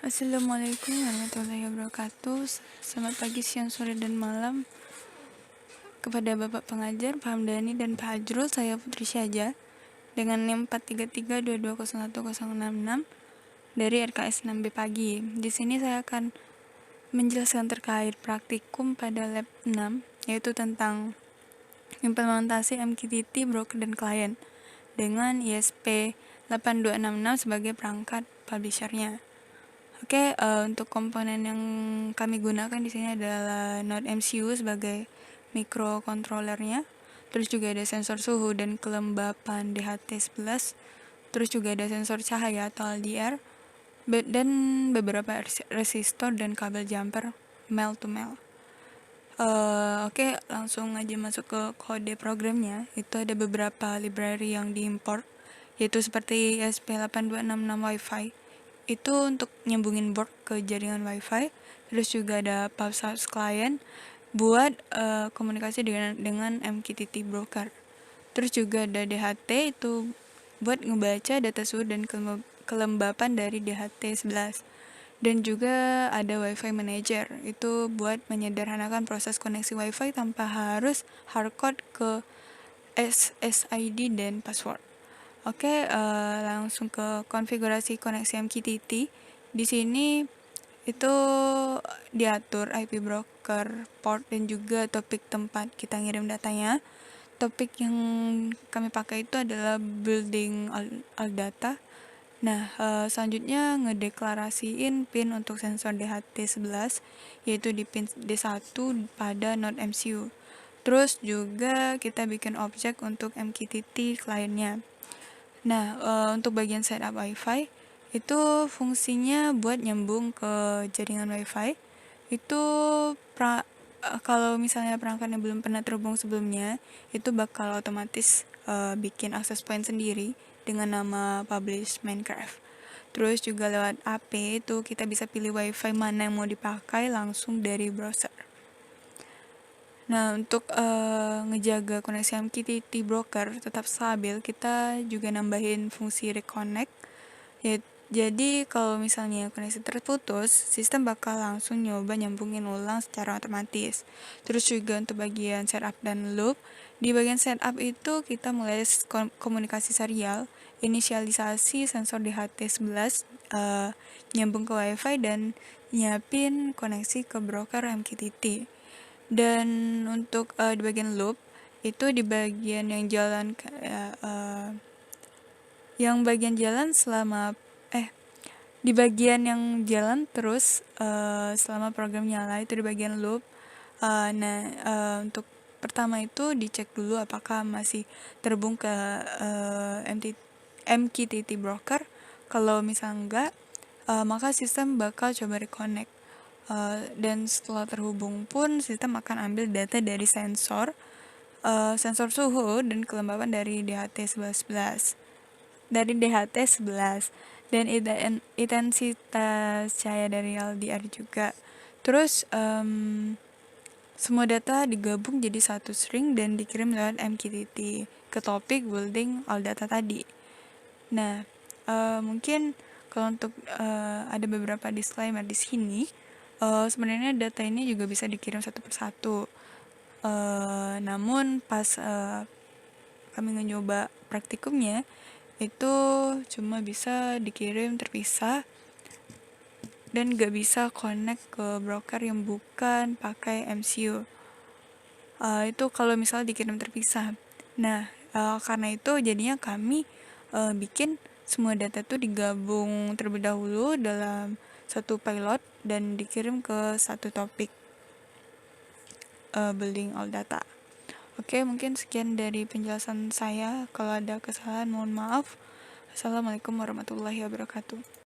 Assalamualaikum warahmatullahi wabarakatuh. Selamat pagi, siang, sore, dan malam kepada Bapak Pengajar, Pak Hamdani, dan Pak Ajrul. Saya Putri Syaja dengan NIM 433220166 dari RKS 6B Pagi. Di sini saya akan menjelaskan terkait praktikum pada lab 6, yaitu tentang implementasi MQTT broker dan klien dengan ISP 8266 sebagai perangkat publishernya. Oke, untuk komponen yang kami gunakan di sini adalah Node MCU sebagai microcontrollernya. Terus juga ada sensor suhu dan kelembapan DHT11. Terus juga ada sensor cahaya atau LDR dan beberapa resistor dan kabel jumper male to male. Oke, langsung aja masuk ke kode programnya. Itu ada beberapa library yang diimport, yaitu seperti ESP8266 Wi-Fi. Itu untuk nyambungin board ke jaringan Wi-Fi. Terus juga ada PubSub client buat komunikasi dengan MQTT broker. Terus juga ada DHT, itu buat ngebaca data suhu dan kelembapan dari DHT11. Dan juga ada Wi-Fi Manager, itu buat menyederhanakan proses koneksi Wi-Fi tanpa harus hardcode ke SSID dan password. Oke, langsung ke konfigurasi koneksi MQTT. Di sini itu diatur IP broker, port, dan juga topik tempat kita ngirim datanya. Topik yang kami pakai itu adalah building all data. Nah, selanjutnya ngedeklarasiin pin untuk sensor DHT11, yaitu di pin D1 pada node MCU. Terus juga kita bikin objek untuk MQTT kliennya. Nah, untuk bagian setup Wi-Fi itu fungsinya buat nyambung ke jaringan Wi-Fi. Itu kalau misalnya perangkatnya belum pernah terhubung sebelumnya, itu bakal otomatis bikin access point sendiri dengan nama publish Minecraft. Terus juga lewat AP itu kita bisa pilih Wi-Fi mana yang mau dipakai langsung dari browser. Nah, untuk ngejaga koneksi MQTT broker tetap stabil, kita juga nambahin fungsi reconnect. Jadi kalau misalnya koneksi terputus, sistem bakal langsung nyoba nyambungin ulang secara otomatis. Terus juga untuk bagian setup dan loop, di bagian setup itu kita mulai komunikasi serial, inisialisasi sensor DHT11, nyambung ke Wi-Fi dan nyiapin koneksi ke broker MQTT. Dan untuk di bagian loop itu di bagian yang jalan di bagian yang jalan terus selama program nyala itu di bagian loop. Untuk pertama itu dicek dulu apakah masih terhubung ke MQTT broker. Kalau misalnya enggak, maka sistem bakal coba reconnect. Dan setelah terhubung pun sistem akan ambil data dari sensor suhu dan kelembapan dari DHT11 dan intensitas cahaya dari LDR juga. Terus semua data digabung jadi satu string dan dikirim lewat MQTT ke topik building all data tadi. Nah, mungkin kalau untuk ada beberapa disclaimer di sini. Sebenarnya data ini juga bisa dikirim satu persatu. Namun pas kami nyoba praktikumnya itu cuma bisa dikirim terpisah dan gak bisa connect ke broker yang bukan pakai MCU. Itu kalau misalnya dikirim terpisah. Nah, karena itu jadinya kami bikin semua data itu digabung terlebih dahulu dalam satu pilot dan dikirim ke satu topik building all data. Oke, mungkin sekian dari penjelasan saya. Kalau ada kesalahan mohon maaf. Assalamualaikum warahmatullahi wabarakatuh.